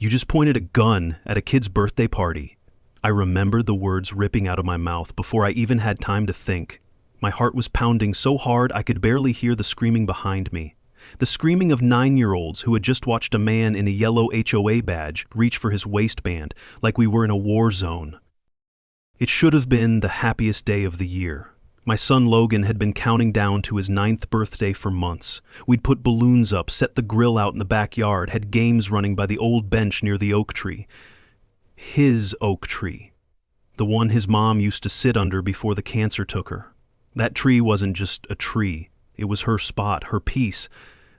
You just pointed a gun at a kid's birthday party. I remembered the words ripping out of my mouth before I even had time to think. My heart was pounding so hard I could barely hear the screaming behind me. The screaming of 9-year-olds who had just watched a man in a yellow HOA badge reach for his waistband like we were in a war zone. It should have been the happiest day of the year. My son Logan had been counting down to his 9th birthday for months. We'd put balloons up, set the grill out in the backyard, had games running by the old bench near the oak tree. His oak tree. The one his mom used to sit under before the cancer took her. That tree wasn't just a tree. It was her spot, her piece.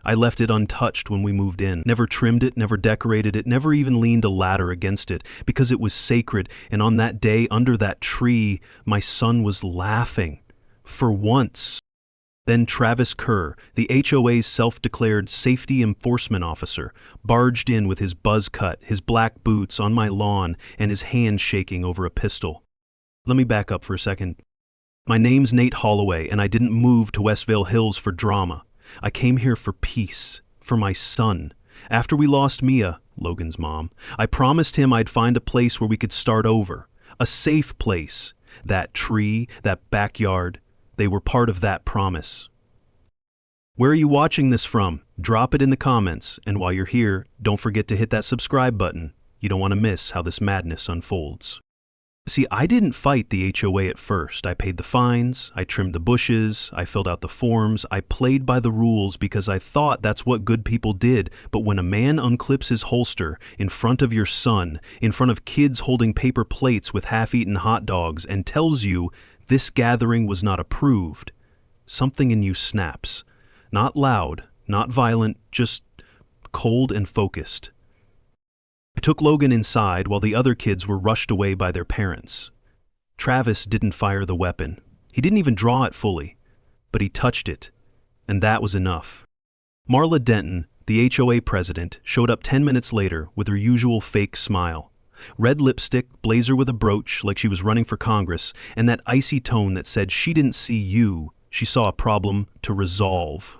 I left it untouched when we moved in. Never trimmed it, never decorated it, never even leaned a ladder against it, because it was sacred, and on that day, under that tree, my son was laughing. For once. Then Travis Kerr, the HOA's self-declared safety enforcement officer, barged in with his buzz cut, his black boots on my lawn, and his hand shaking over a pistol. Let me back up for a second. My name's Nate Holloway, and I didn't move to Westvale Hills for drama. I came here for peace, for my son. After we lost Mia, Logan's mom, I promised him I'd find a place where we could start over. A safe place. That tree, that backyard, they were part of that promise. Where are you watching this from? Drop it in the comments, and while you're here, don't forget to hit that subscribe button. You don't want to miss how this madness unfolds. See, I didn't fight the HOA at first. I paid the fines, I trimmed the bushes, I filled out the forms, I played by the rules because I thought that's what good people did. But when a man unclips his holster in front of your son, in front of kids holding paper plates with half-eaten hot dogs, and tells you this gathering was not approved, something in you snaps. Not loud, not violent, just cold and focused. I took Logan inside while the other kids were rushed away by their parents. Travis didn't fire the weapon. He didn't even draw it fully, but he touched it, and that was enough. Marla Denton, the HOA president, showed up 10 minutes later with her usual fake smile. Red lipstick, blazer with a brooch like she was running for Congress, and that icy tone that said she didn't see you, she saw a problem to resolve.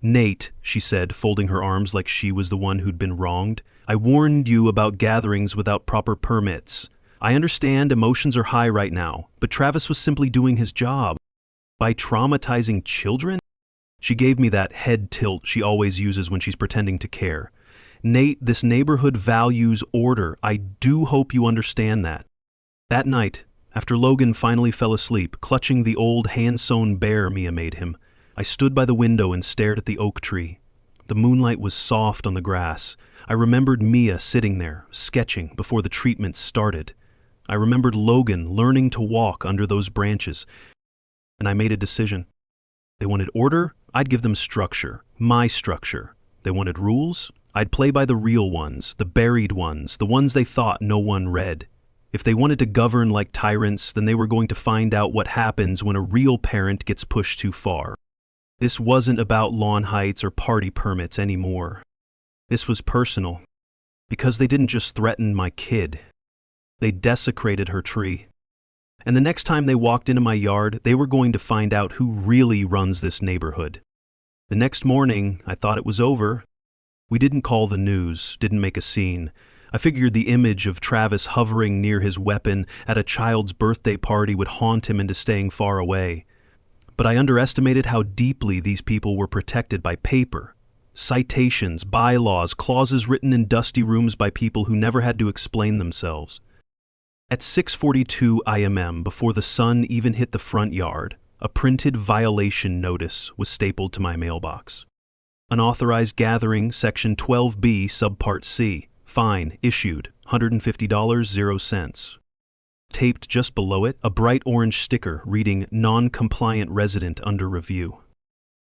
Nate, she said, folding her arms like she was the one who'd been wronged, I warned you about gatherings without proper permits. I understand emotions are high right now, but Travis was simply doing his job. By traumatizing children? She gave me that head tilt she always uses when she's pretending to care. Nate, this neighborhood values order. I do hope you understand that. That night, after Logan finally fell asleep, clutching the old hand-sewn bear Mia made him, I stood by the window and stared at the oak tree. The moonlight was soft on the grass. I remembered Mia sitting there, sketching before the treatment started. I remembered Logan learning to walk under those branches. And I made a decision. They wanted order, I'd give them structure, my structure. They wanted rules, I'd play by the real ones, the buried ones, the ones they thought no one read. If they wanted to govern like tyrants, then they were going to find out what happens when a real parent gets pushed too far. This wasn't about lawn heights or party permits anymore. This was personal, because they didn't just threaten my kid. They desecrated her tree. And the next time they walked into my yard, they were going to find out who really runs this neighborhood. The next morning, I thought it was over. We didn't call the news, didn't make a scene. I figured the image of Travis hovering near his weapon at a child's birthday party would haunt him into staying far away. But I underestimated how deeply these people were protected by paper. Citations, bylaws, clauses written in dusty rooms by people who never had to explain themselves. At 6:42 IMM, before the sun even hit the front yard, a printed violation notice was stapled to my mailbox. Unauthorized gathering, Section 12B, Subpart C. Fine, issued, $150, 0 cents. Taped just below it, a bright orange sticker reading non-compliant resident under review.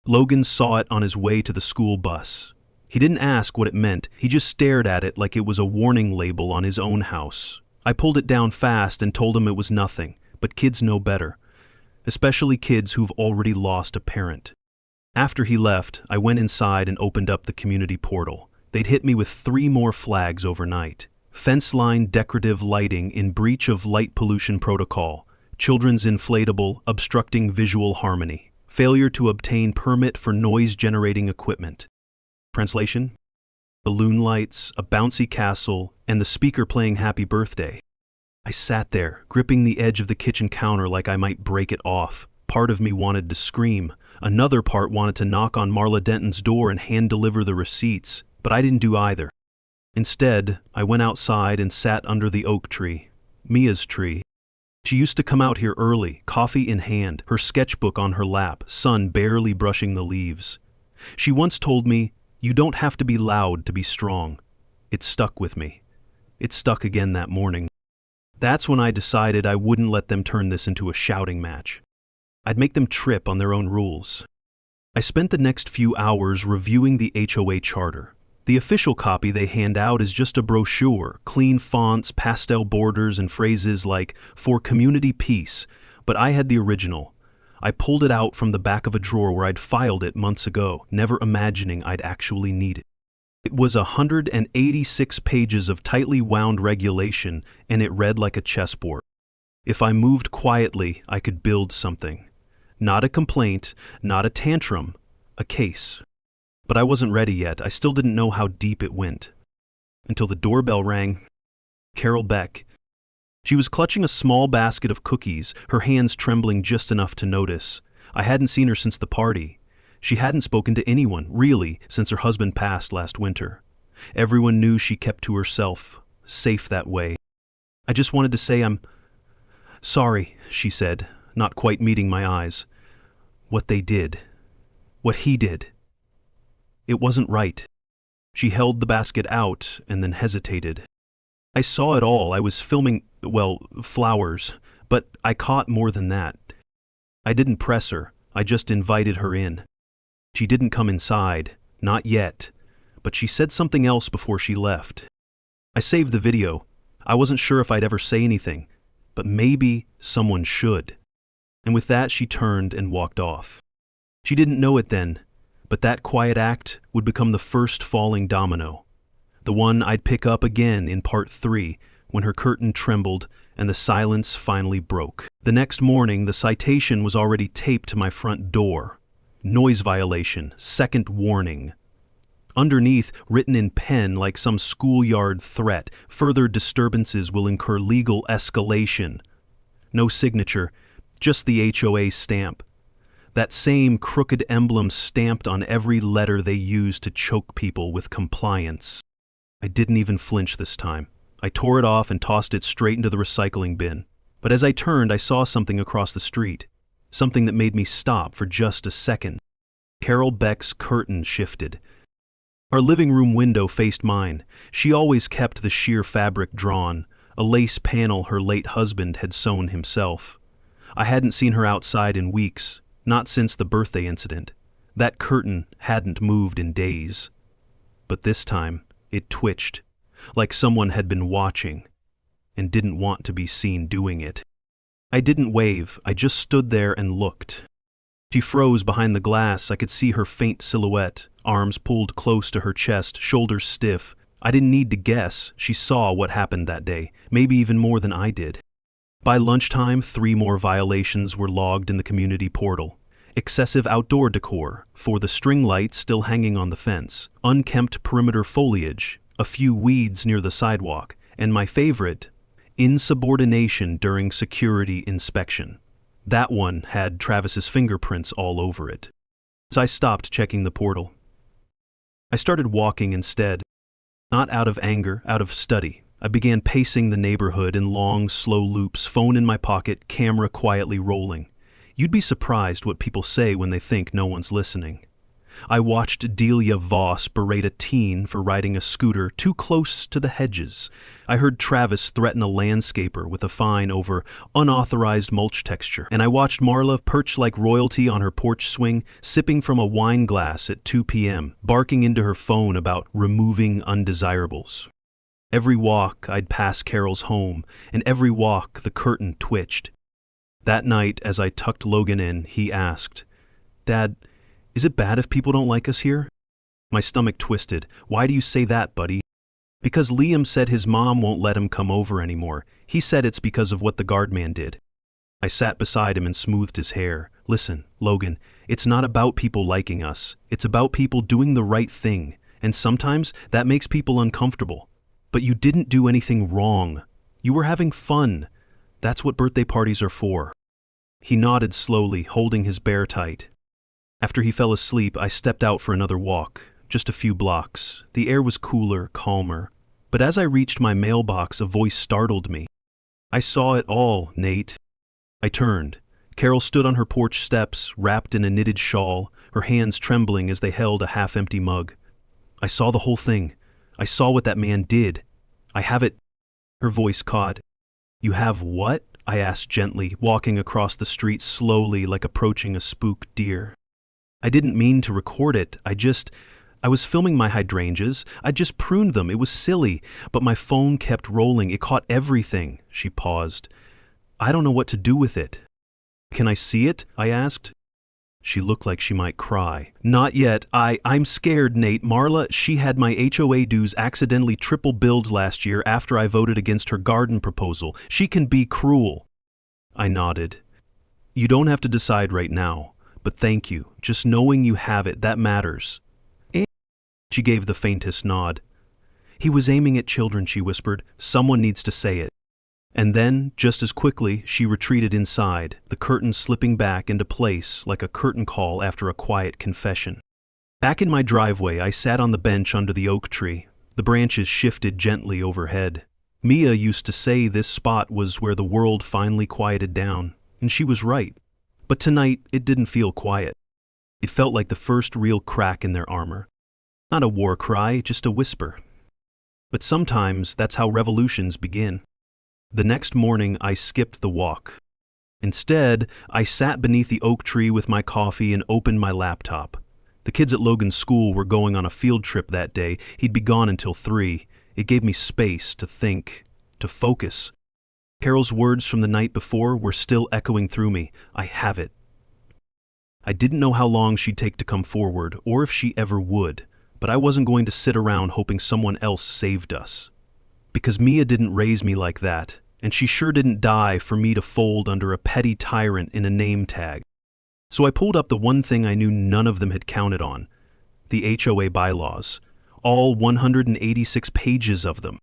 Logan saw it on his way to the school bus. He didn't ask what it meant, he just stared at it like it was a warning label on his own house. I pulled it down fast and told him it was nothing, but kids know better, especially kids who've already lost a parent. After he left, I went inside and opened up the community portal. They'd hit me with 3 more flags overnight. Fence line decorative lighting in breach of light pollution protocol, children's inflatable obstructing visual harmony, failure to obtain permit for noise-generating equipment. Translation? Balloon lights, a bouncy castle, and the speaker playing Happy Birthday. I sat there, gripping the edge of the kitchen counter like I might break it off. Part of me wanted to scream. Another part wanted to knock on Marla Denton's door and hand-deliver the receipts, but I didn't do either. Instead, I went outside and sat under the oak tree, Mia's tree. She used to come out here early, coffee in hand, her sketchbook on her lap, sun barely brushing the leaves. She once told me, "You don't have to be loud to be strong." It stuck with me. It stuck again that morning. That's when I decided I wouldn't let them turn this into a shouting match. I'd make them trip on their own rules. I spent the next few hours reviewing the HOA charter. The official copy they hand out is just a brochure, clean fonts, pastel borders, and phrases like, "For community peace," but I had the original. I pulled it out from the back of a drawer where I'd filed it months ago, never imagining I'd actually need it. It was 186 pages of tightly wound regulation, and it read like a chessboard. If I moved quietly, I could build something. Not a complaint, not a tantrum, a case. But I wasn't ready yet. I still didn't know how deep it went. Until the doorbell rang. Carol Beck. She was clutching a small basket of cookies, her hands trembling just enough to notice. I hadn't seen her since the party. She hadn't spoken to anyone, really, since her husband passed last winter. Everyone knew she kept to herself, safe that way. I just wanted to say I'm sorry, she said, not quite meeting my eyes. What they did. What he did. It wasn't right. She held the basket out and then hesitated. I saw it all. I was filming, flowers, but I caught more than that. I didn't press her. I just invited her in. She didn't come inside, not yet, but she said something else before she left. I saved the video. I wasn't sure if I'd ever say anything, but maybe someone should. And with that, she turned and walked off. She didn't know it then, but that quiet act would become the first falling domino. The one I'd pick up again in part 3, when her curtain trembled and the silence finally broke. The next morning, the citation was already taped to my front door. Noise violation, second warning. Underneath, written in pen like some schoolyard threat, further disturbances will incur legal escalation. No signature, just the HOA stamp. That same crooked emblem stamped on every letter they use to choke people with compliance. I didn't even flinch this time. I tore it off and tossed it straight into the recycling bin. But as I turned, I saw something across the street. Something that made me stop for just a second. Carol Beck's curtain shifted. Our living room window faced mine. She always kept the sheer fabric drawn, a lace panel her late husband had sewn himself. I hadn't seen her outside in weeks, not since the birthday incident. That curtain hadn't moved in days. But this time, it twitched, like someone had been watching, and didn't want to be seen doing it. I didn't wave, I just stood there and looked. She froze behind the glass. I could see her faint silhouette, arms pulled close to her chest, shoulders stiff. I didn't need to guess. She saw what happened that day, maybe even more than I did. By lunchtime, 3 more violations were logged in the community portal. Excessive outdoor decor, for the string lights still hanging on the fence, unkempt perimeter foliage, a few weeds near the sidewalk, and my favorite, insubordination during security inspection. That one had Travis's fingerprints all over it. So I stopped checking the portal. I started walking instead, not out of anger, out of study. I began pacing the neighborhood in long, slow loops, phone in my pocket, camera quietly rolling. You'd be surprised what people say when they think no one's listening. I watched Delia Voss berate a teen for riding a scooter too close to the hedges. I heard Travis threaten a landscaper with a fine over unauthorized mulch texture. And I watched Marla perch like royalty on her porch swing, sipping from a wine glass at 2 p.m., barking into her phone about removing undesirables. Every walk I'd pass Carol's home, and every walk the curtain twitched. That night, as I tucked Logan in, he asked, "Dad, is it bad if people don't like us here?" My stomach twisted. "Why do you say that, buddy?" "Because Liam said his mom won't let him come over anymore. He said it's because of what the guardman did." I sat beside him and smoothed his hair. "Listen, Logan, it's not about people liking us. It's about people doing the right thing. and sometimes that makes people uncomfortable. But you didn't do anything wrong. You were having fun. That's what birthday parties are for." He nodded slowly, holding his bear tight. After he fell asleep, I stepped out for another walk, just a few blocks. The air was cooler, calmer. But as I reached my mailbox, a voice startled me. "I saw it all, Nate." I turned. Carol stood on her porch steps, wrapped in a knitted shawl, her hands trembling as they held a half-empty mug. "I saw the whole thing. I saw what that man did. I have it." Her voice caught. "You have what?" I asked gently, walking across the street slowly like approaching a spooked deer. "I didn't mean to record it. I was filming my hydrangeas. I just pruned them. It was silly, but my phone kept rolling. It caught everything." She paused. "I don't know what to do with it." "Can I see it?" I asked. She looked like she might cry. "Not yet. I'm scared, Nate. Marla, she had my HOA dues accidentally triple billed last year after I voted against her garden proposal. She can be cruel." I nodded. "You don't have to decide right now, but thank you. Just knowing you have it, that matters." She gave the faintest nod. "He was aiming at children," she whispered. "Someone needs to say it." And then, just as quickly, she retreated inside, the curtain slipping back into place like a curtain call after a quiet confession. Back in my driveway, I sat on the bench under the oak tree. The branches shifted gently overhead. Mia used to say this spot was where the world finally quieted down, and she was right. But tonight, it didn't feel quiet. It felt like the first real crack in their armor. Not a war cry, just a whisper. But sometimes that's how revolutions begin. The next morning, I skipped the walk. Instead, I sat beneath the oak tree with my coffee and opened my laptop. The kids at Logan's school were going on a field trip that day. He'd be gone until 3. It gave me space to think, to focus. Carol's words from the night before were still echoing through me. I have it. I didn't know how long she'd take to come forward, or if she ever would, but I wasn't going to sit around hoping someone else saved us. Because Mia didn't raise me like that, and she sure didn't die for me to fold under a petty tyrant in a name tag. So I pulled up the one thing I knew none of them had counted on, the HOA bylaws, all 186 pages of them.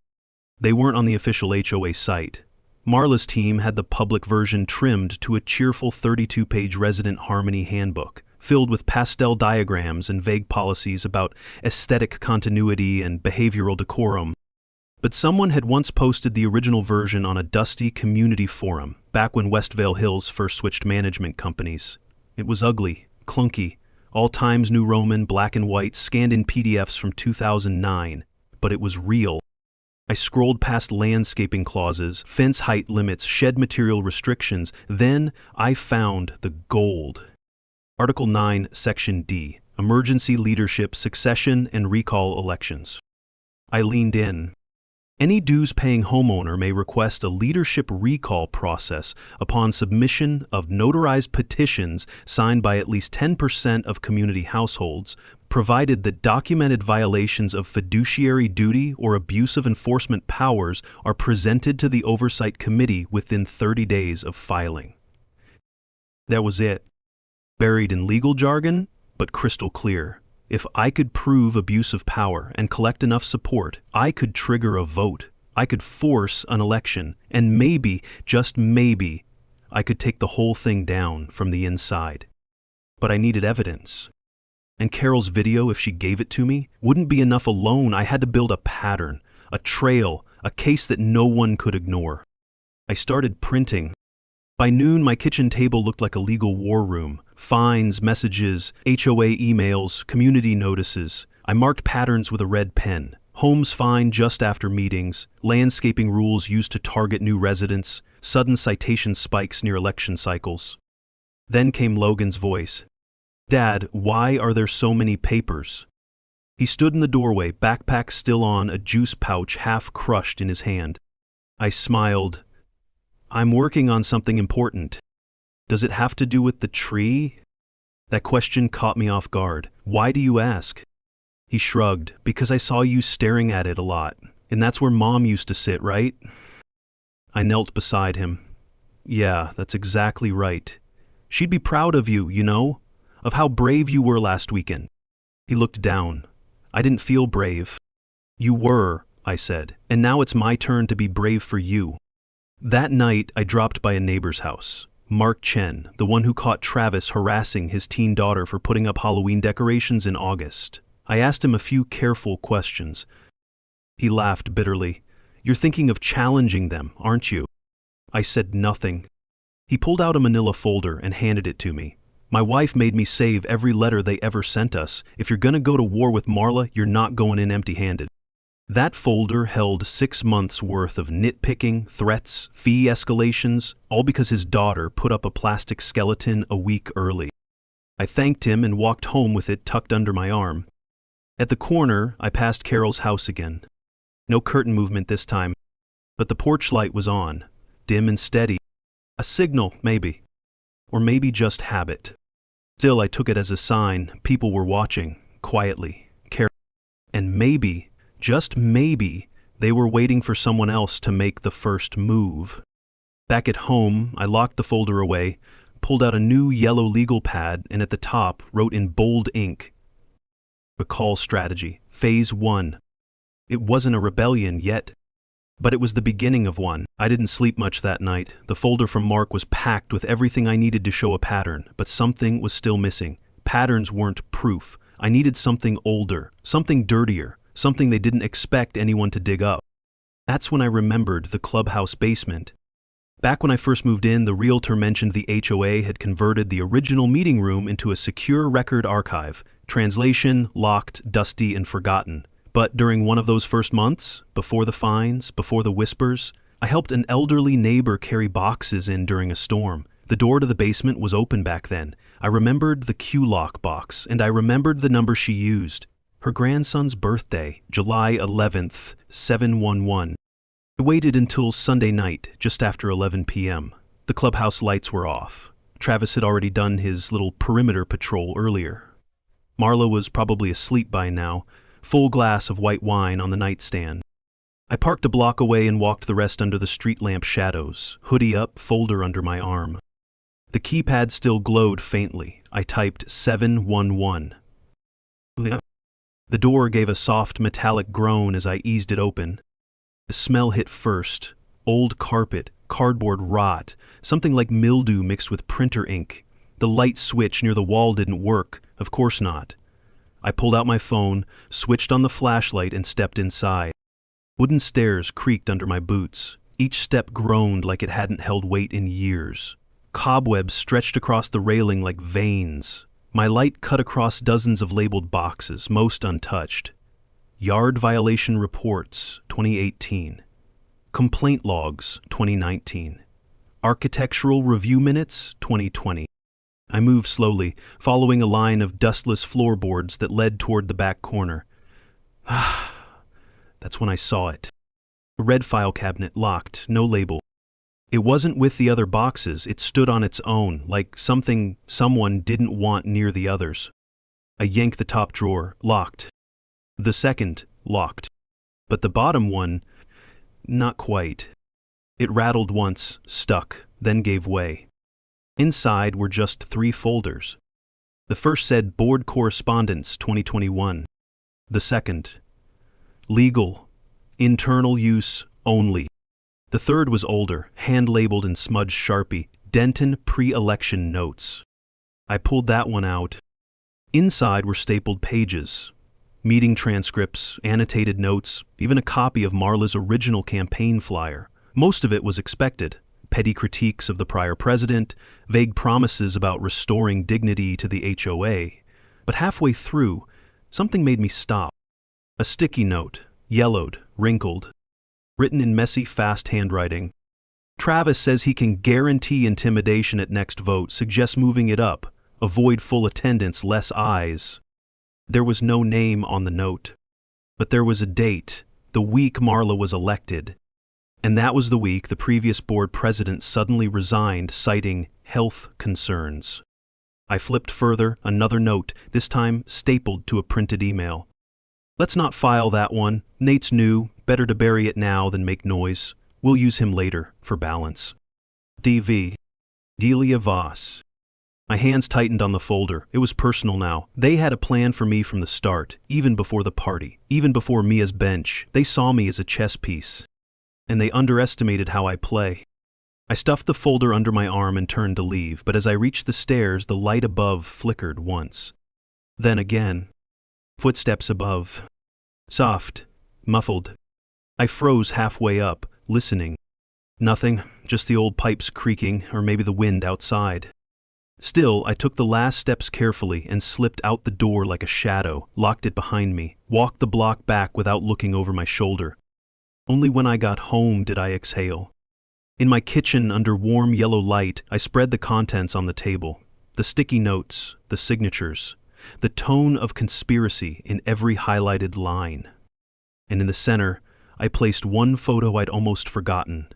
They weren't on the official HOA site. Marla's team had the public version trimmed to a cheerful 32-page resident harmony handbook, filled with pastel diagrams and vague policies about aesthetic continuity and behavioral decorum. But someone had once posted the original version on a dusty community forum, back when Westvale Hills first switched management companies. It was ugly, clunky, all Times New Roman, black and white, scanned in PDFs from 2009, but it was real. I scrolled past landscaping clauses, fence height limits, shed material restrictions. Then I found the gold. Article 9, Section D, Emergency Leadership, Succession, and Recall Elections. I leaned in. Any dues-paying homeowner may request a leadership recall process upon submission of notarized petitions signed by at least 10% of community households, provided that documented violations of fiduciary duty or abuse of enforcement powers are presented to the Oversight Committee within 30 days of filing. That was it. Buried in legal jargon, but crystal clear. If I could prove abuse of power and collect enough support, I could trigger a vote. I could force an election, and maybe, just maybe, I could take the whole thing down from the inside. But I needed evidence. And Carol's video, if she gave it to me, wouldn't be enough alone. I had to build a pattern, a trail, a case that no one could ignore. I started printing. By noon, my kitchen table looked like a legal war room. Fines, messages, HOA emails, community notices. I marked patterns with a red pen. Homes fined just after meetings, landscaping rules used to target new residents, sudden citation spikes near election cycles. Then came Logan's voice. "Dad, why are there so many papers?" He stood in the doorway, backpack still on, a juice pouch half crushed in his hand. I smiled. "I'm working on something important." "Does it have to do with the tree?" That question caught me off guard. "Why do you ask?" He shrugged. "Because I saw you staring at it a lot. And that's where Mom used to sit, right?" I knelt beside him. "Yeah, that's exactly right. She'd be proud of you, you know, of how brave you were last weekend." He looked down. I didn't feel brave. You were, I said, and now it's my turn to be brave for you. That night, I dropped by a neighbor's house. Mark Chen, the one who caught Travis harassing his teen daughter for putting up Halloween decorations in August. I asked him a few careful questions. He laughed bitterly. You're thinking of challenging them, aren't you? I said nothing. He pulled out a manila folder and handed it to me. My wife made me save every letter they ever sent us. If you're gonna go to war with Marla, you're not going in empty-handed. That folder held 6 months' worth of nitpicking, threats, fee escalations, all because his daughter put up a plastic skeleton a week early. I thanked him and walked home with it tucked under my arm. At the corner, I passed Carol's house again. No curtain movement this time, but the porch light was on, dim and steady. A signal, maybe. Or maybe just habit. Still, I took it as a sign people were watching, quietly, carefully. And maybe, just maybe, they were waiting for someone else to make the first move. Back at home, I locked the folder away, pulled out a new yellow legal pad, and at the top wrote in bold ink, Recall Strategy, Phase 1. It wasn't a rebellion yet, but it was the beginning of one. I didn't sleep much that night. The folder from Mark was packed with everything I needed to show a pattern, but something was still missing. Patterns weren't proof. I needed something older, something dirtier, something they didn't expect anyone to dig up. That's when I remembered the clubhouse basement. Back when I first moved in, the realtor mentioned the HOA had converted the original meeting room into a secure record archive. Translation, locked, dusty, and forgotten. But during one of those first months, before the fines, before the whispers, I helped an elderly neighbor carry boxes in during a storm. The door to the basement was open back then. I remembered the Q-lock box, and I remembered the number she used. Her grandson's birthday, July 11th, 711. I waited until Sunday night, just after 11 p.m. The clubhouse lights were off. Travis had already done his little perimeter patrol earlier. Marla was probably asleep by now, full glass of white wine on the nightstand. I parked a block away and walked the rest under the street lamp shadows, hoodie up, folder under my arm. The keypad still glowed faintly. I typed 711. The door gave a soft metallic groan as I eased it open. The smell hit first. Old carpet, cardboard rot, something like mildew mixed with printer ink. The light switch near the wall didn't work. Of course not. I pulled out my phone, switched on the flashlight, and stepped inside. Wooden stairs creaked under my boots. Each step groaned like it hadn't held weight in years. Cobwebs stretched across the railing like veins. My light cut across dozens of labeled boxes, most untouched. Yard violation reports, 2018. Complaint logs, 2019. Architectural review minutes, 2020. I moved slowly, following a line of dustless floorboards that led toward the back corner. That's when I saw it. A red file cabinet, locked, no label. It wasn't with the other boxes, it stood on its own, like something someone didn't want near the others. I yanked the top drawer, locked. The second, locked. But the bottom one, not quite. It rattled once, stuck, then gave way. Inside were just 3 folders. The first said Board Correspondence 2021. The second, Legal, Internal Use Only. The third was older, hand-labeled in smudged Sharpie, Denton Pre-Election Notes. I pulled that one out. Inside were stapled pages, meeting transcripts, annotated notes, even a copy of Marla's original campaign flyer. Most of it was expected. Petty critiques of the prior president, vague promises about restoring dignity to the HOA. But halfway through, something made me stop. A sticky note, yellowed, wrinkled, written in messy, fast handwriting. Travis says he can guarantee intimidation at next vote, suggests moving it up, avoid full attendance, less eyes. There was no name on the note, but there was a date, the week Marla was elected. And that was the week the previous board president suddenly resigned, citing health concerns. I flipped further, another note, this time stapled to a printed email. Let's not file that one. Nate's new, better to bury it now than make noise. We'll use him later, for balance. DV. Delia Voss. My hands tightened on the folder. It was personal now. They had a plan for me from the start, even before the party, even before Mia's bench. They saw me as a chess piece, and they underestimated how I play. I stuffed the folder under my arm and turned to leave, but as I reached the stairs, the light above flickered once. Then again. Footsteps above. Soft, muffled. I froze halfway up, listening. Nothing, just the old pipes creaking, or maybe the wind outside. Still, I took the last steps carefully and slipped out the door like a shadow, locked it behind me, walked the block back without looking over my shoulder. Only when I got home did I exhale. In my kitchen, under warm yellow light, I spread the contents on the table. The sticky notes, the signatures, the tone of conspiracy in every highlighted line. And in the center, I placed one photo I'd almost forgotten.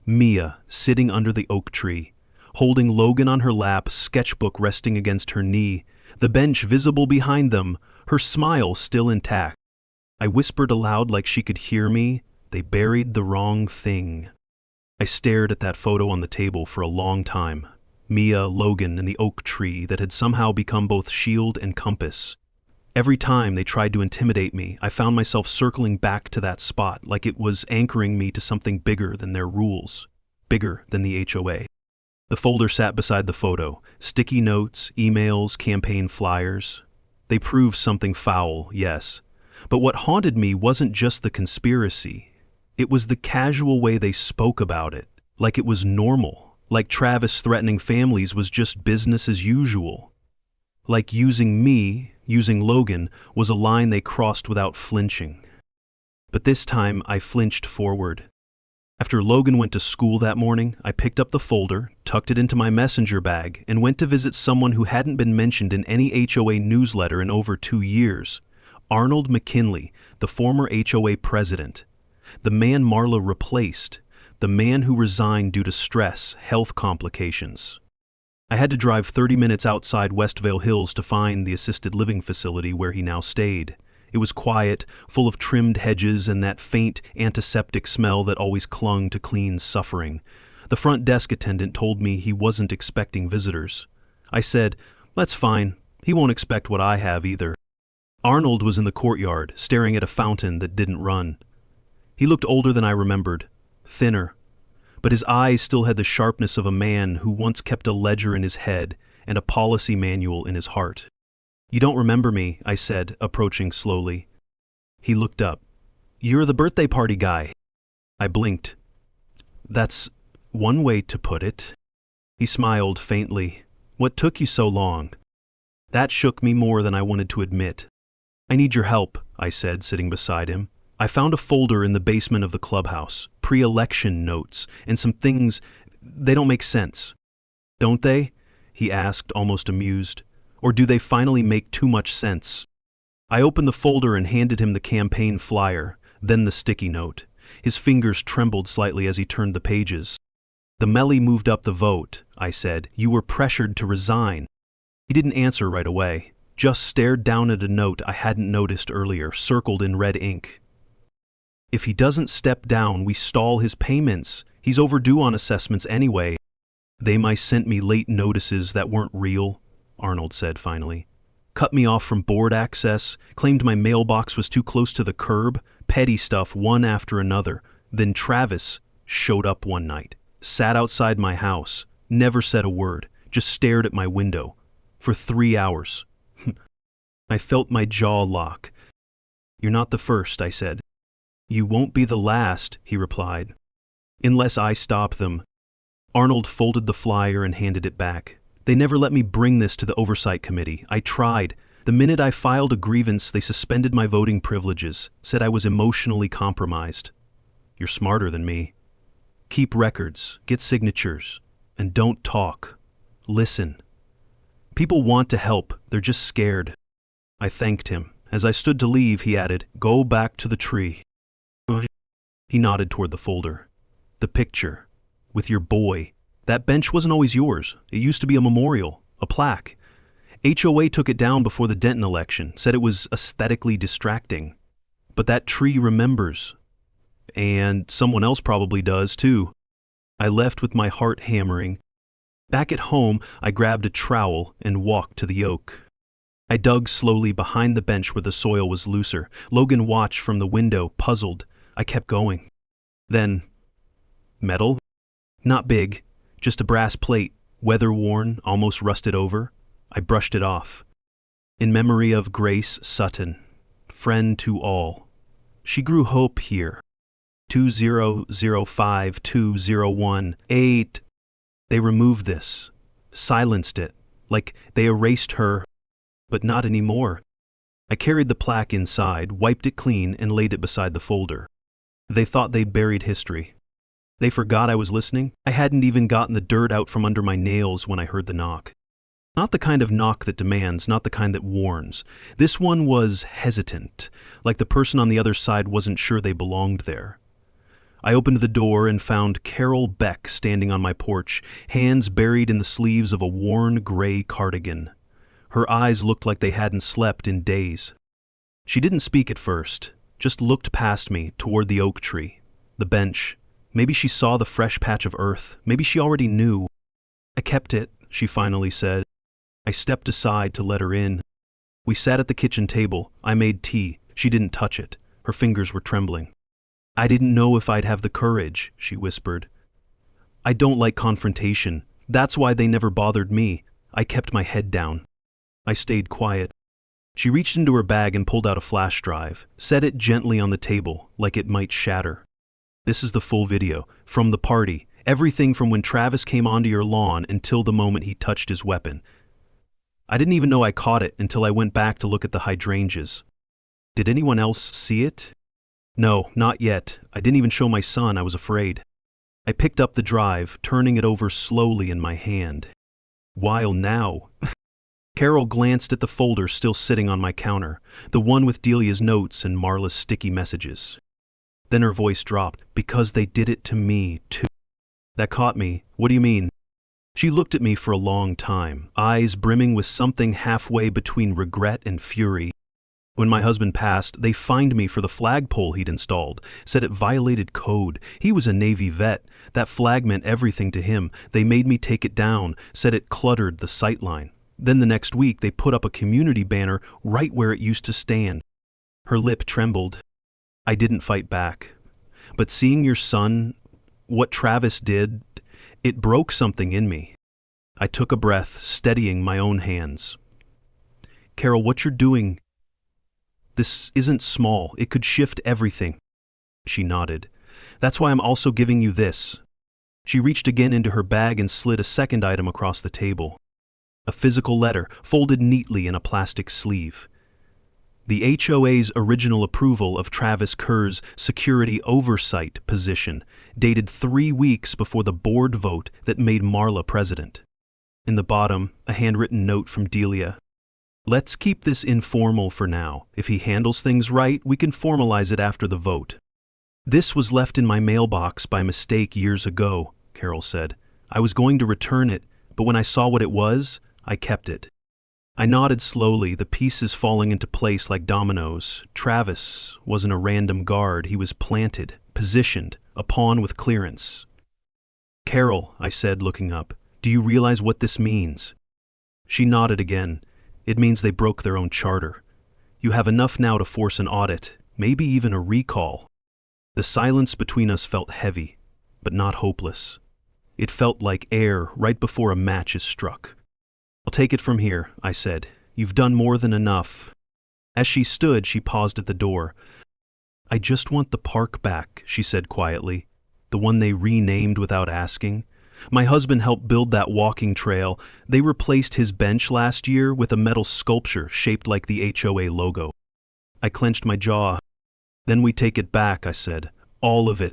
Mia, sitting under the oak tree, holding Logan on her lap, sketchbook resting against her knee, the bench visible behind them, her smile still intact. I whispered aloud like she could hear me, "They buried the wrong thing." I stared at that photo on the table for a long time. Mia, Logan, and the oak tree that had somehow become both shield and compass. Every time they tried to intimidate me, I found myself circling back to that spot like it was anchoring me to something bigger than their rules, bigger than the HOA. The folder sat beside the photo, sticky notes, emails, campaign flyers. They proved something foul, yes. But what haunted me wasn't just the conspiracy. It was the casual way they spoke about it, like it was normal, like Travis threatening families was just business as usual. Like using me, using Logan, was a line they crossed without flinching. But this time I flinched forward. After Logan went to school that morning, I picked up the folder, tucked it into my messenger bag, and went to visit someone who hadn't been mentioned in any HOA newsletter in over 2 years. Arnold McKinley, the former HOA president. The man Marla replaced. The man who resigned due to stress, health complications. I had to drive 30 minutes outside Westvale Hills to find the assisted living facility where he now stayed. It was quiet, full of trimmed hedges and that faint antiseptic smell that always clung to Clean's suffering. The front desk attendant told me he wasn't expecting visitors. I said, "That's fine. He won't expect what I have either." Arnold was in the courtyard, staring at a fountain that didn't run. He looked older than I remembered, thinner, but his eyes still had the sharpness of a man who once kept a ledger in his head and a policy manual in his heart. "You don't remember me," I said, approaching slowly. He looked up. "You're the birthday party guy." I blinked. "That's one way to put it." He smiled faintly. "What took you so long?" That shook me more than I wanted to admit. "I need your help," I said, sitting beside him. "I found a folder in the basement of the clubhouse, pre-election notes, and some things, they don't make sense." "Don't they?" he asked, almost amused. "Or do they finally make too much sense?" I opened the folder and handed him the campaign flyer, then the sticky note. His fingers trembled slightly as he turned the pages. "The Melly moved up the vote," I said. "You were pressured to resign." He didn't answer right away, just stared down at a note I hadn't noticed earlier, circled in red ink. "If he doesn't step down, we stall his payments. He's overdue on assessments anyway." "They might sent me late notices that weren't real," Arnold said finally. "Cut me off from board access, claimed my mailbox was too close to the curb, petty stuff one after another. Then Travis showed up one night, sat outside my house, never said a word, just stared at my window. For 3 hours. I felt my jaw lock. "You're not the first," I said. "You won't be the last," he replied. "Unless I stop them." Arnold folded the flyer and handed it back. "They never let me bring this to the oversight committee. I tried. The minute I filed a grievance, they suspended my voting privileges, said I was emotionally compromised." "You're smarter than me." "Keep records, get signatures, and don't talk. Listen. People want to help, they're just scared." I thanked him. As I stood to leave, he added, "Go back to the tree." He nodded toward the folder. "The picture. With your boy. That bench wasn't always yours. It used to be a memorial, a plaque. HOA took it down before the Denton election, said it was aesthetically distracting. But that tree remembers. And someone else probably does, too." I left with my heart hammering. Back at home, I grabbed a trowel and walked to the oak. I dug slowly behind the bench where the soil was looser. Logan watched from the window, puzzled. I kept going. Then, metal? Not big, just a brass plate, weather-worn, almost rusted over. I brushed it off. In memory of Grace Sutton, friend to all. She grew hope here. 2005-2018. They removed this, silenced it, like they erased her, but not anymore. I carried the plaque inside, wiped it clean, and laid it beside the folder. They thought they'd buried history. They forgot I was listening. I hadn't even gotten the dirt out from under my nails when I heard the knock. Not the kind of knock that demands, not the kind that warns. This one was hesitant, like the person on the other side wasn't sure they belonged there. I opened the door and found Carol Beck standing on my porch, hands buried in the sleeves of a worn gray cardigan. Her eyes looked like they hadn't slept in days. She didn't speak at first, just looked past me toward the oak tree, the bench. Maybe she saw the fresh patch of earth. Maybe she already knew. I kept it, she finally said. I stepped aside to let her in. We sat at the kitchen table. I made tea. She didn't touch it. Her fingers were trembling. I didn't know if I'd have the courage, she whispered. I don't like confrontation. That's why they never bothered me. I kept my head down. I stayed quiet. She reached into her bag and pulled out a flash drive, set it gently on the table, like it might shatter. This is the full video, from the party, everything from when Travis came onto your lawn until the moment he touched his weapon. I didn't even know I caught it until I went back to look at the hydrangeas. Did anyone else see it? No, not yet. I didn't even show my son. I was afraid. I picked up the drive, turning it over slowly in my hand. While now. Carol glanced at the folder still sitting on my counter, the one with Delia's notes and Marla's sticky messages. Then her voice dropped, because they did it to me, too. That caught me. What do you mean? She looked at me for a long time, eyes brimming with something halfway between regret and fury. When my husband passed, they fined me for the flagpole he'd installed, said it violated code. He was a Navy vet. That flag meant everything to him. They made me take it down, said it cluttered the sightline. Then the next week, they put up a community banner right where it used to stand. Her lip trembled. I didn't fight back. But seeing your son, what Travis did, it broke something in me. I took a breath, steadying my own hands. Carol, what you're doing, this isn't small. It could shift everything. She nodded. That's why I'm also giving you this. She reached again into her bag and slid a second item across the table. A physical letter, folded neatly in a plastic sleeve. The HOA's original approval of Travis Kerr's security oversight position, dated 3 weeks before the board vote that made Marla president. In the bottom, a handwritten note from Delia. Let's keep this informal for now. If he handles things right, we can formalize it after the vote. This was left in my mailbox by mistake years ago, Carol said. I was going to return it, but when I saw what it was, I kept it. I nodded slowly, the pieces falling into place like dominoes. Travis wasn't a random guard. He was planted, positioned, a pawn with clearance. Carol, I said, looking up, do you realize what this means? She nodded again. It means they broke their own charter. You have enough now to force an audit, maybe even a recall. The silence between us felt heavy, but not hopeless. It felt like air right before a match is struck. I'll take it from here, I said. You've done more than enough. As she stood, she paused at the door. I just want the park back, she said quietly. The one they renamed without asking. My husband helped build that walking trail. They replaced his bench last year with a metal sculpture shaped like the HOA logo. I clenched my jaw. Then we take it back, I said. All of it.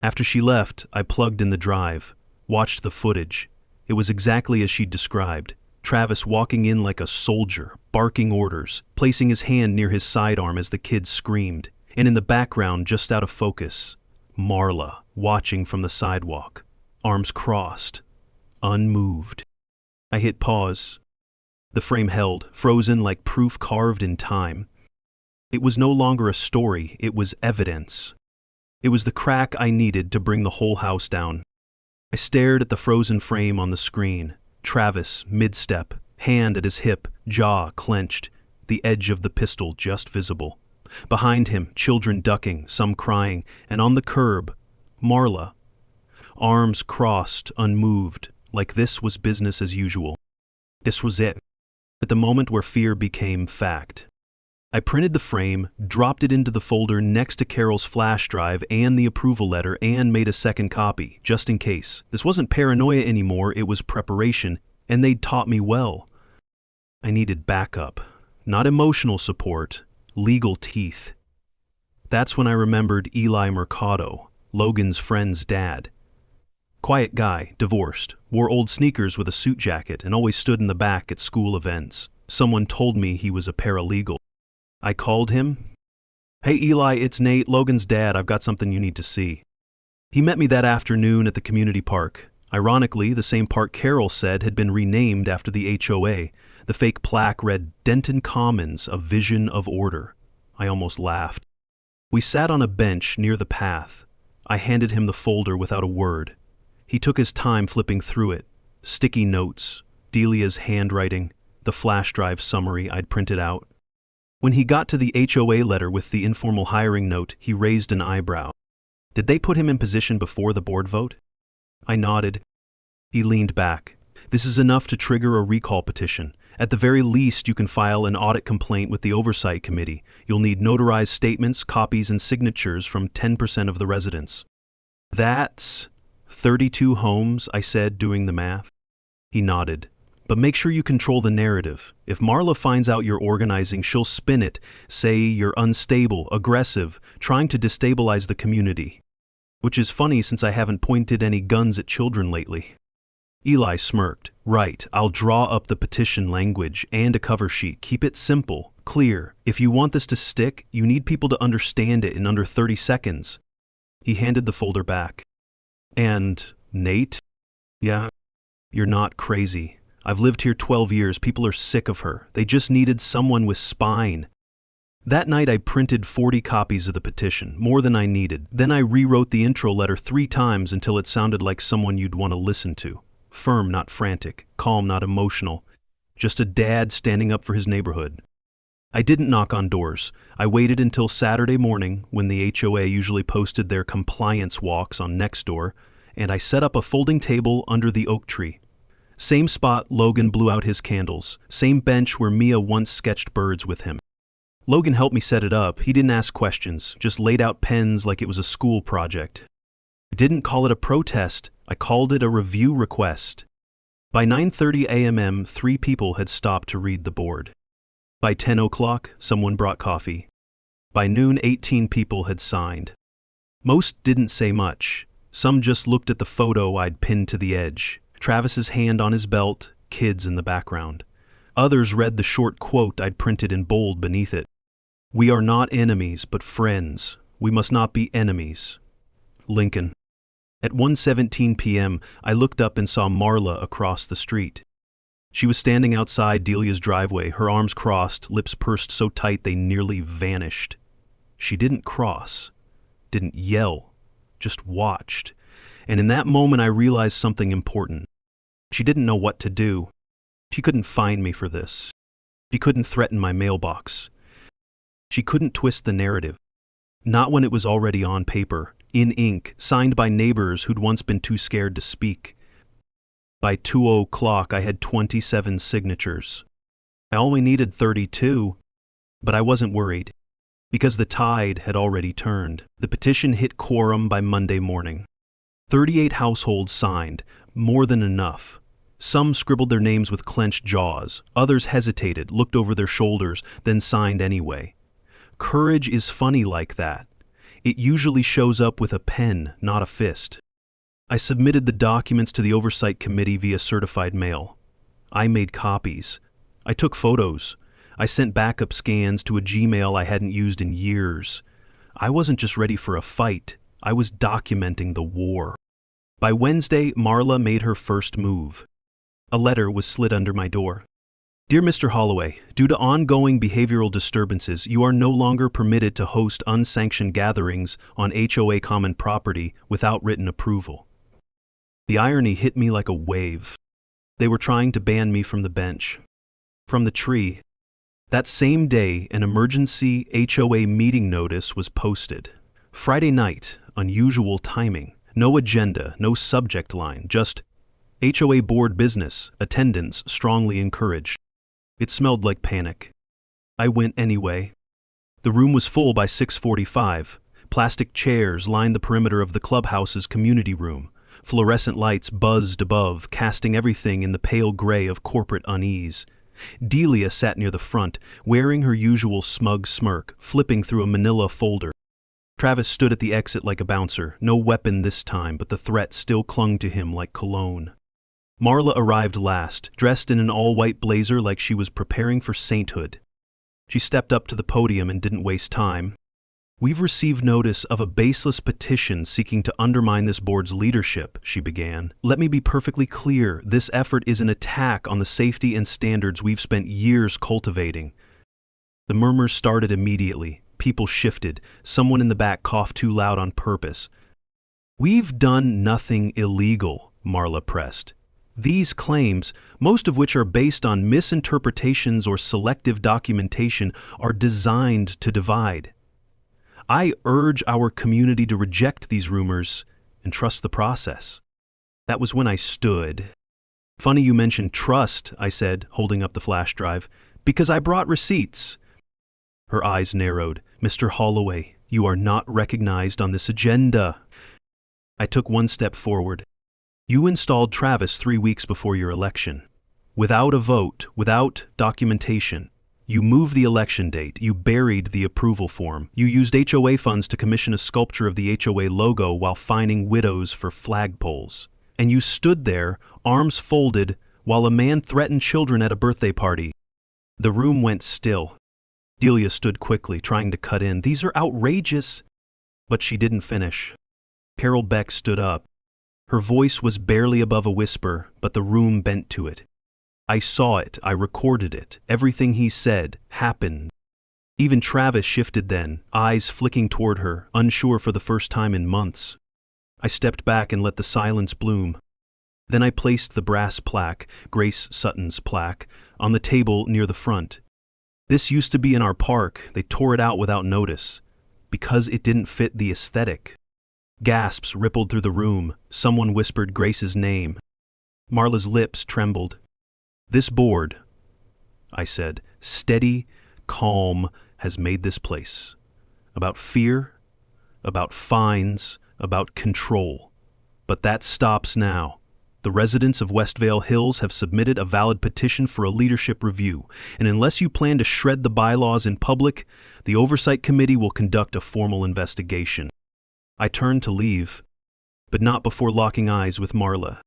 After she left, I plugged in the drive, watched the footage. It was exactly as she'd described. Travis walking in like a soldier, barking orders, placing his hand near his sidearm as the kids screamed. And in the background, just out of focus, Marla, watching from the sidewalk, arms crossed, unmoved. I hit pause. The frame held, frozen like proof carved in time. It was no longer a story, it was evidence. It was the crack I needed to bring the whole house down. I stared at the frozen frame on the screen. Travis, mid-step, hand at his hip, jaw clenched, the edge of the pistol just visible. Behind him, children ducking, some crying, and on the curb, Marla. Arms crossed, unmoved, like this was business as usual. This was it. At the moment where fear became fact. I printed the frame, dropped it into the folder next to Carol's flash drive and the approval letter, and made a second copy, just in case. This wasn't paranoia anymore, it was preparation, and they'd taught me well. I needed backup. Not emotional support, legal teeth. That's when I remembered Eli Mercado, Logan's friend's dad. Quiet guy, divorced, wore old sneakers with a suit jacket, and always stood in the back at school events. Someone told me he was a paralegal. I called him. "Hey Eli, it's Nate, Logan's dad. I've got something you need to see." He met me that afternoon at the community park. Ironically, the same park Carol said had been renamed after the HOA. The fake plaque read, "Denton Commons, a vision of order." I almost laughed. We sat on a bench near the path. I handed him the folder without a word. He took his time flipping through it. Sticky notes, Delia's handwriting, the flash drive summary I'd printed out. When he got to the HOA letter with the informal hiring note, he raised an eyebrow. Did they put him in position before the board vote? I nodded. He leaned back. This is enough to trigger a recall petition. At the very least, you can file an audit complaint with the Oversight Committee. You'll need notarized statements, copies, and signatures from 10% of the residents. That's 32 homes, I said, doing the math. He nodded. But make sure you control the narrative. If Marla finds out you're organizing, she'll spin it, say you're unstable, aggressive, trying to destabilize the community. Which is funny since I haven't pointed any guns at children lately. Eli smirked. Right, I'll draw up the petition language and a cover sheet. Keep it simple, clear. If you want this to stick, you need people to understand it in under 30 seconds. He handed the folder back. And Nate? Yeah, you're not crazy. I've lived here 12 years. People are sick of her. They just needed someone with spine. That night I printed 40 copies of the petition, more than I needed. Then I rewrote the intro letter 3 times until it sounded like someone you'd want to listen to. Firm, not frantic. Calm, not emotional. Just a dad standing up for his neighborhood. I didn't knock on doors. I waited until Saturday morning, when the HOA usually posted their compliance walks on Nextdoor, and I set up a folding table under the oak tree. Same spot Logan blew out his candles. Same bench where Mia once sketched birds with him. Logan helped me set it up. He didn't ask questions, just laid out pens like it was a school project. I didn't call it a protest. I called it a review request. By 9:30 a.m., 3 people had stopped to read the board. By 10 o'clock, someone brought coffee. By noon, 18 people had signed. Most didn't say much. Some just looked at the photo I'd pinned to the edge. Travis's hand on his belt, kids in the background. Others read the short quote I'd printed in bold beneath it. "We are not enemies, but friends. We must not be enemies. Lincoln." At 1:17 p.m., I looked up and saw Marla across the street. She was standing outside Delia's driveway, her arms crossed, lips pursed so tight they nearly vanished. She didn't cross, didn't yell, just watched. And in that moment I realized something important. She didn't know what to do. She couldn't fine me for this. She couldn't threaten my mailbox. She couldn't twist the narrative. Not when it was already on paper, in ink, signed by neighbors who'd once been too scared to speak. By 2 o'clock I had 27 signatures. I only needed 32, but I wasn't worried, because the tide had already turned. The petition hit quorum by Monday morning. 38 households signed, more than enough. Some scribbled their names with clenched jaws. Others hesitated, looked over their shoulders, then signed anyway. Courage is funny like that. It usually shows up with a pen, not a fist. I submitted the documents to the Oversight Committee via certified mail. I made copies. I took photos. I sent backup scans to a Gmail I hadn't used in years. I wasn't just ready for a fight. I was documenting the war. By Wednesday, Marla made her first move. A letter was slid under my door. "Dear Mr. Holloway, due to ongoing behavioral disturbances, you are no longer permitted to host unsanctioned gatherings on HOA common property without written approval. The irony hit me like a wave. They were trying to ban me from the bench. From the tree. That same day, an emergency HOA meeting notice was posted. Friday night, unusual timing. No agenda, no subject line, just HOA board business, attendance strongly encouraged. It smelled like panic. I went anyway. The room was full by 6:45. Plastic chairs lined the perimeter of the clubhouse's community room. Fluorescent lights buzzed above, casting everything in the pale gray of corporate unease. Delia sat near the front, wearing her usual smug smirk, flipping through a manila folder. Travis stood at the exit like a bouncer, no weapon this time, but the threat still clung to him like cologne. Marla arrived last, dressed in an all-white blazer like she was preparing for sainthood. She stepped up to the podium and didn't waste time. "We've received notice of a baseless petition seeking to undermine this board's leadership," she began. "Let me be perfectly clear, this effort is an attack on the safety and standards we've spent years cultivating." The murmurs started immediately. People shifted. Someone in the back coughed too loud on purpose. "We've done nothing illegal," Marla pressed. "These claims, most of which are based on misinterpretations or selective documentation, are designed to divide. I urge our community to reject these rumors and trust the process." That was when I stood. "Funny you mentioned trust," I said, holding up the flash drive, "because I brought receipts." Her eyes narrowed. "Mr. Holloway, you are not recognized on this agenda." I took one step forward. "You installed Travis 3 weeks before your election. Without a vote, without documentation. You moved the election date, you buried the approval form, you used HOA funds to commission a sculpture of the HOA logo while fining widows for flagpoles. And you stood there, arms folded, while a man threatened children at a birthday party." The room went still. Delia stood quickly, trying to cut in. "These are outrageous." But she didn't finish. Carol Beck stood up. Her voice was barely above a whisper, but the room bent to it. "I saw it, I recorded it. Everything he said happened." Even Travis shifted then, eyes flicking toward her, unsure for the first time in months. I stepped back and let the silence bloom. Then I placed the brass plaque, Grace Sutton's plaque, on the table near the front. "This used to be in our park. They tore it out without notice, because it didn't fit the aesthetic." Gasps rippled through the room. Someone whispered Grace's name. Marla's lips trembled. "This board," I said, "steady, calm, has made this place. About fear, about fines, about control. But that stops now. The residents of Westvale Hills have submitted a valid petition for a leadership review, and unless you plan to shred the bylaws in public, the Oversight Committee will conduct a formal investigation." I turned to leave, but not before locking eyes with Marla.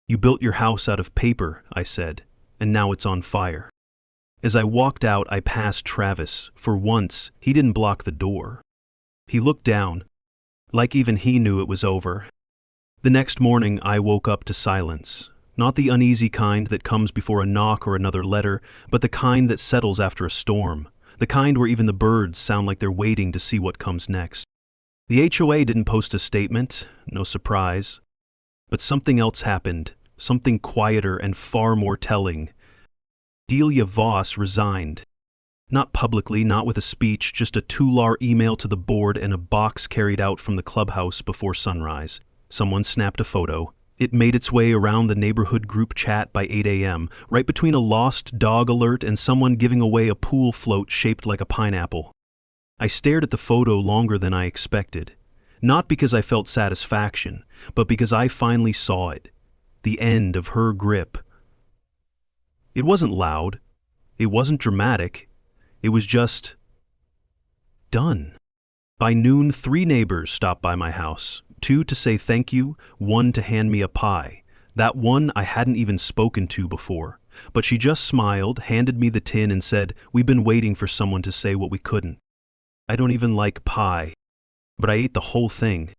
"You built your house out of paper," I said, "and now it's on fire." As I walked out, I passed Travis. For once, he didn't block the door. He looked down, like even he knew it was over. The next morning, I woke up to silence. Not the uneasy kind that comes before a knock or another letter, but the kind that settles after a storm. The kind where even the birds sound like they're waiting to see what comes next. The HOA didn't post a statement, no surprise. But something else happened, something quieter and far more telling. Delia Voss resigned. Not publicly, not with a speech, just a two-lar email to the board and a box carried out from the clubhouse before sunrise. Someone snapped a photo. It made its way around the neighborhood group chat by 8 a.m., right between a lost dog alert and someone giving away a pool float shaped like a pineapple. I stared at the photo longer than I expected. Not because I felt satisfaction, but because I finally saw it. The end of her grip. It wasn't loud. It wasn't dramatic. It was just done. By noon, 3 neighbors stopped by my house. 2 to say thank you, 1 to hand me a pie. That one I hadn't even spoken to before. But she just smiled, handed me the tin and said, "We've been waiting for someone to say what we couldn't." I don't even like pie, but I ate the whole thing.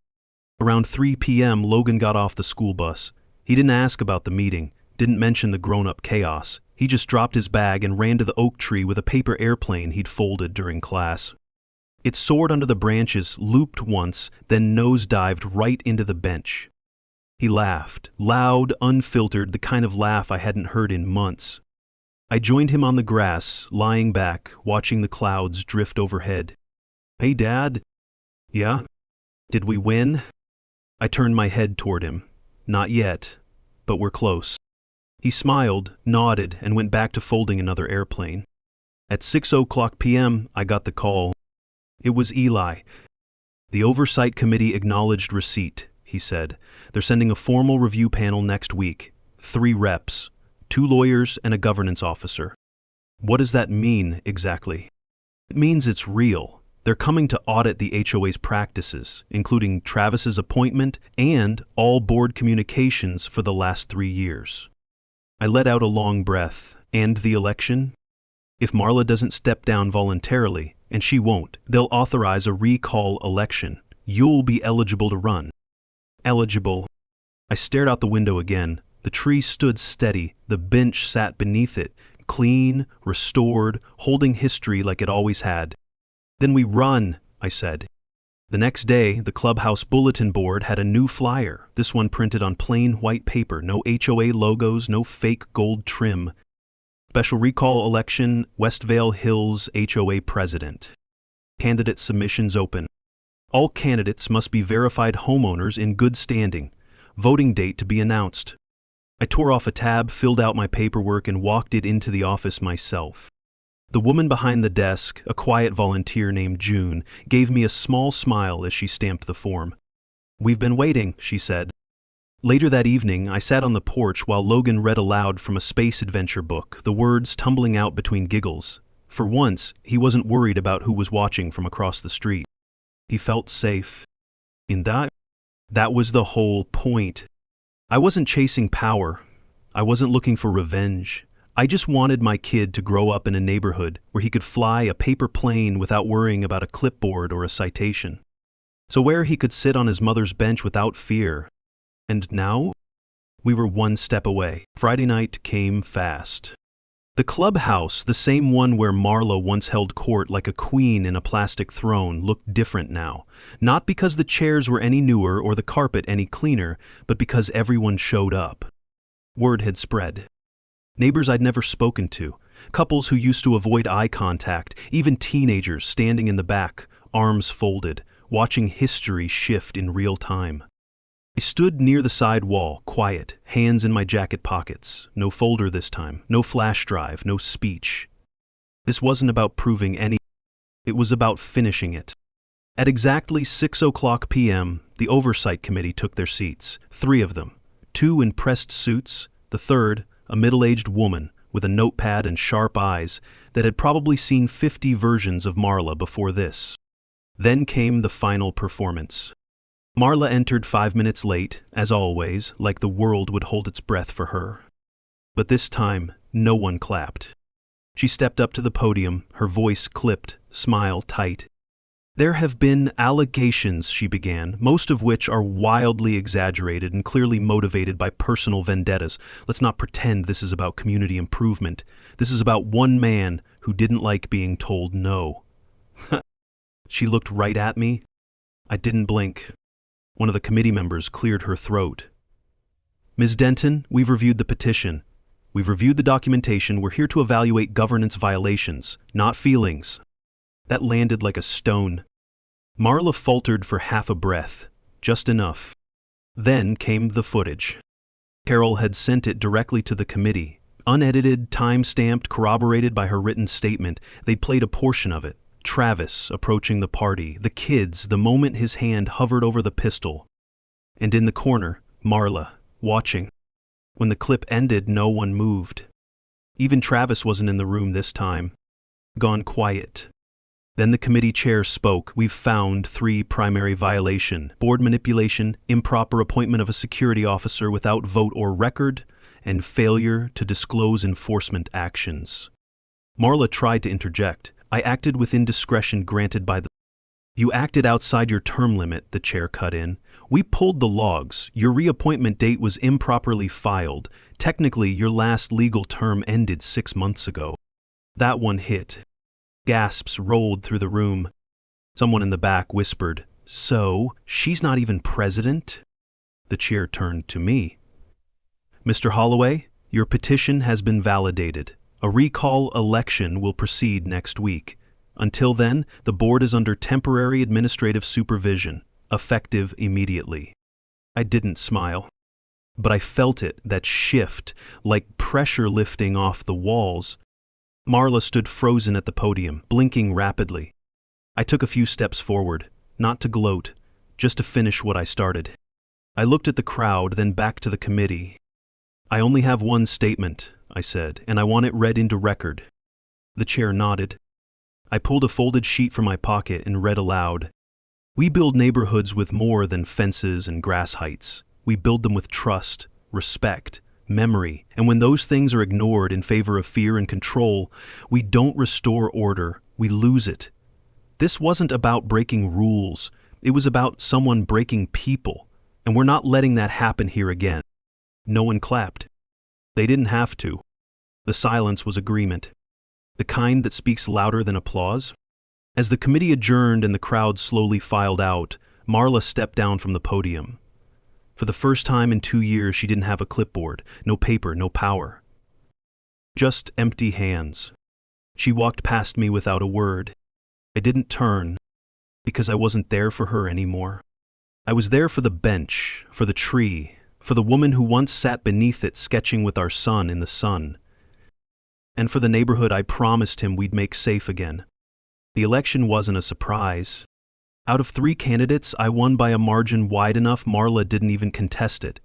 Around 3 p.m., Logan got off the school bus. He didn't ask about the meeting, didn't mention the grown-up chaos. He just dropped his bag and ran to the oak tree with a paper airplane he'd folded during class. It soared under the branches, looped once, then nosedived right into the bench. He laughed, loud, unfiltered, the kind of laugh I hadn't heard in months. I joined him on the grass, lying back, watching the clouds drift overhead. "Hey, Dad." "Yeah? Did we win?" I turned my head toward him. "Not yet, but we're close." He smiled, nodded, and went back to folding another airplane. At 6:00 p.m., I got the call. It was Eli. "The Oversight Committee acknowledged receipt," he said. "They're sending a formal review panel next week. 3 reps, 2 lawyers and a governance officer." What does that mean, exactly? It means it's real. They're coming to audit the HOA's practices, including Travis's appointment and all board communications for the last 3 years. I let out a long breath. And the election? If Marla doesn't step down voluntarily, and she won't, they'll authorize a recall election. You'll be eligible to run. Eligible. I stared out the window again. The tree stood steady, the bench sat beneath it, clean, restored, holding history like it always had. "Then we run," I said. The next day, the clubhouse bulletin board had a new flyer, this one printed on plain white paper, no HOA logos, no fake gold trim. "Special recall election, Westvale Hills HOA president. Candidate submissions open. All candidates must be verified homeowners in good standing. Voting date to be announced." I tore off a tab, filled out my paperwork, and walked it into the office myself. The woman behind the desk, a quiet volunteer named June, gave me a small smile as she stamped the form. "We've been waiting," she said. Later that evening, I sat on the porch while Logan read aloud from a space adventure book, the words tumbling out between giggles. For once, he wasn't worried about who was watching from across the street. He felt safe. In that was the whole point. I wasn't chasing power. I wasn't looking for revenge. I just wanted my kid to grow up in a neighborhood where he could fly a paper plane without worrying about a clipboard or a citation. So where he could sit on his mother's bench without fear. And now, we were one step away. Friday night came fast. The clubhouse, the same one where Marla once held court like a queen in a plastic throne, looked different now. Not because the chairs were any newer or the carpet any cleaner, but because everyone showed up. Word had spread. Neighbors I'd never spoken to, couples who used to avoid eye contact, even teenagers standing in the back, arms folded, watching history shift in real time. I stood near the side wall, quiet, hands in my jacket pockets. No folder this time, no flash drive, no speech. This wasn't about proving anything. It was about finishing it. At exactly 6:00 p.m., the Oversight Committee took their seats, 3 of them, 2 in pressed suits, the third, a middle-aged woman with a notepad and sharp eyes that had probably seen 50 versions of Marla before this. Then came the final performance. Marla entered 5 minutes late, as always, like the world would hold its breath for her. But this time, no one clapped. She stepped up to the podium, her voice clipped, smile tight. "There have been allegations," she began, "most of which are wildly exaggerated and clearly motivated by personal vendettas. Let's not pretend this is about community improvement. This is about one man who didn't like being told no." She looked right at me. I didn't blink. One of the committee members cleared her throat. "Ms. Denton, we've reviewed the petition. We've reviewed the documentation. We're here to evaluate governance violations, not feelings." That landed like a stone. Marla faltered for half a breath, just enough. Then came the footage. Carol had sent it directly to the committee. Unedited, time-stamped, corroborated by her written statement. They'd played a portion of it. Travis approaching the party, the kids, the moment his hand hovered over the pistol. And in the corner, Marla, watching. When the clip ended, no one moved. Even Travis wasn't in the room this time. Gone quiet. Then the committee chair spoke. "We've found 3 primary violations: board manipulation, improper appointment of a security officer without vote or record, and failure to disclose enforcement actions." Marla tried to interject. I acted within discretion granted by the... "You acted outside your term limit," the chair cut in. "We pulled the logs. Your reappointment date was improperly filed. Technically, your last legal term ended 6 months ago." That one hit. Gasps rolled through the room. Someone in the back whispered, "So, she's not even president?" The chair turned to me. Mr. Holloway, your petition has been validated. A recall election will proceed next week. Until then, the board is under temporary administrative supervision, effective immediately. I didn't smile, but I felt it, that shift, like pressure lifting off the walls. Marla stood frozen at the podium, blinking rapidly. I took a few steps forward, not to gloat, just to finish what I started. I looked at the crowd, then back to the committee. I only have one statement, I said, and I want it read into record. The chair nodded. I pulled a folded sheet from my pocket and read aloud. We build neighborhoods with more than fences and grass heights. We build them with trust, respect, memory, and when those things are ignored in favor of fear and control, we don't restore order, we lose it. This wasn't about breaking rules, it was about someone breaking people, and we're not letting that happen here again. No one clapped. They didn't have to. The silence was agreement, the kind that speaks louder than applause. As the committee adjourned and the crowd slowly filed out, Marla stepped down from the podium. For the first time in 2 years, she didn't have a clipboard, no paper, no power. Just empty hands. She walked past me without a word. I didn't turn, because I wasn't there for her anymore. I was there for the bench, for the tree, for the woman who once sat beneath it sketching with our son in the sun, and for the neighborhood I promised him we'd make safe again. The election wasn't a surprise. Out of 3 candidates, I won by a margin wide enough Marla didn't even contest it.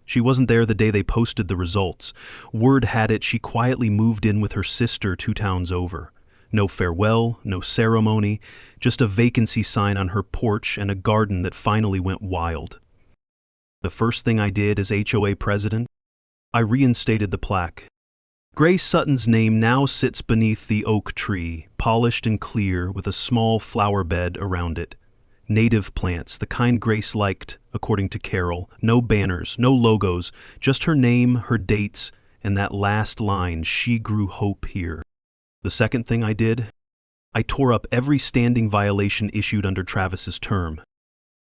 She wasn't there the day they posted the results. Word had it she quietly moved in with her sister 2 towns over. No farewell, no ceremony, just a vacancy sign on her porch and a garden that finally went wild. The first thing I did as HOA president, I reinstated the plaque. Grace Sutton's name now sits beneath the oak tree, polished and clear with a small flower bed around it. Native plants, the kind Grace liked, according to Carol. No banners, no logos, just her name, her dates, and that last line, "She grew hope here." The second thing I did, I tore up every standing violation issued under Travis's term.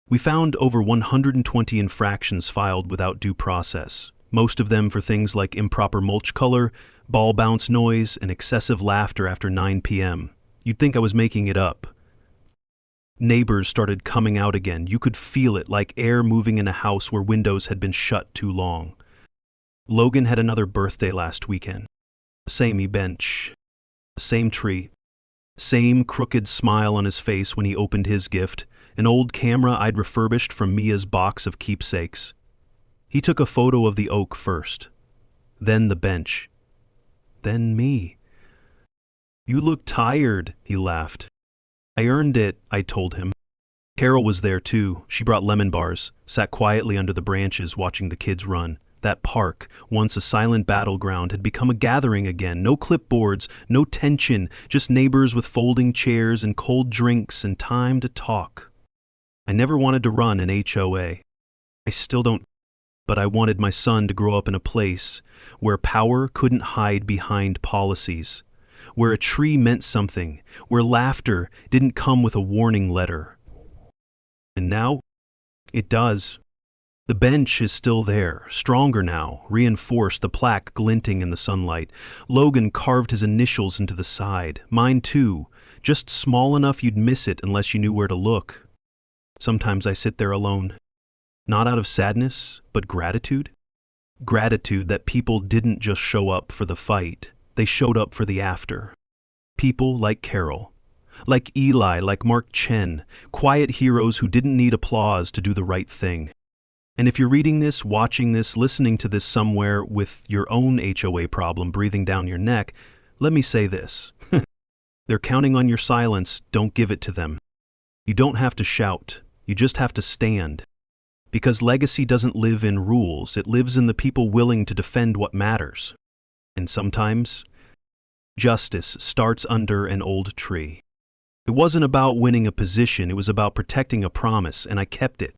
We found over 120 infractions filed without due process, most of them for things like improper mulch color, ball bounce noise, and excessive laughter after 9 p.m. You'd think I was making it up. Neighbors started coming out again. You could feel it, like air moving in a house where windows had been shut too long. Logan had another birthday last weekend. Same bench, same tree, same crooked smile on his face when he opened his gift, an old camera I'd refurbished from Mia's box of keepsakes. He took a photo of the oak first, then the bench, then me. "You look tired," he laughed. "I earned it," I told him. Carol was there too. She brought lemon bars, sat quietly under the branches watching the kids run. That park, once a silent battleground, had become a gathering again. No clipboards, no tension, just neighbors with folding chairs and cold drinks and time to talk. I never wanted to run an HOA. I still don't, but I wanted my son to grow up in a place where power couldn't hide behind policies, where a tree meant something, where laughter didn't come with a warning letter. And now, it does. The bench is still there, stronger now, reinforced, the plaque glinting in the sunlight. Logan carved his initials into the side, mine too, just small enough you'd miss it unless you knew where to look. Sometimes I sit there alone, not out of sadness, but gratitude. Gratitude that people didn't just show up for the fight, they showed up for the after. People like Carol, like Eli, like Mark Chen, quiet heroes who didn't need applause to do the right thing. And if you're reading this, watching this, listening to this somewhere with your own HOA problem breathing down your neck, let me say this. They're counting on your silence, don't give it to them. You don't have to shout, you just have to stand. Because legacy doesn't live in rules, it lives in the people willing to defend what matters. And sometimes, justice starts under an old tree. It wasn't about winning a position, it was about protecting a promise, and I kept it.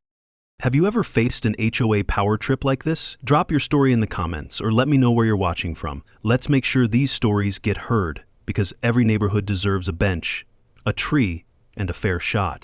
Have you ever faced an HOA power trip like this? Drop your story in the comments, or let me know where you're watching from. Let's make sure these stories get heard, because every neighborhood deserves a bench, a tree, and a fair shot.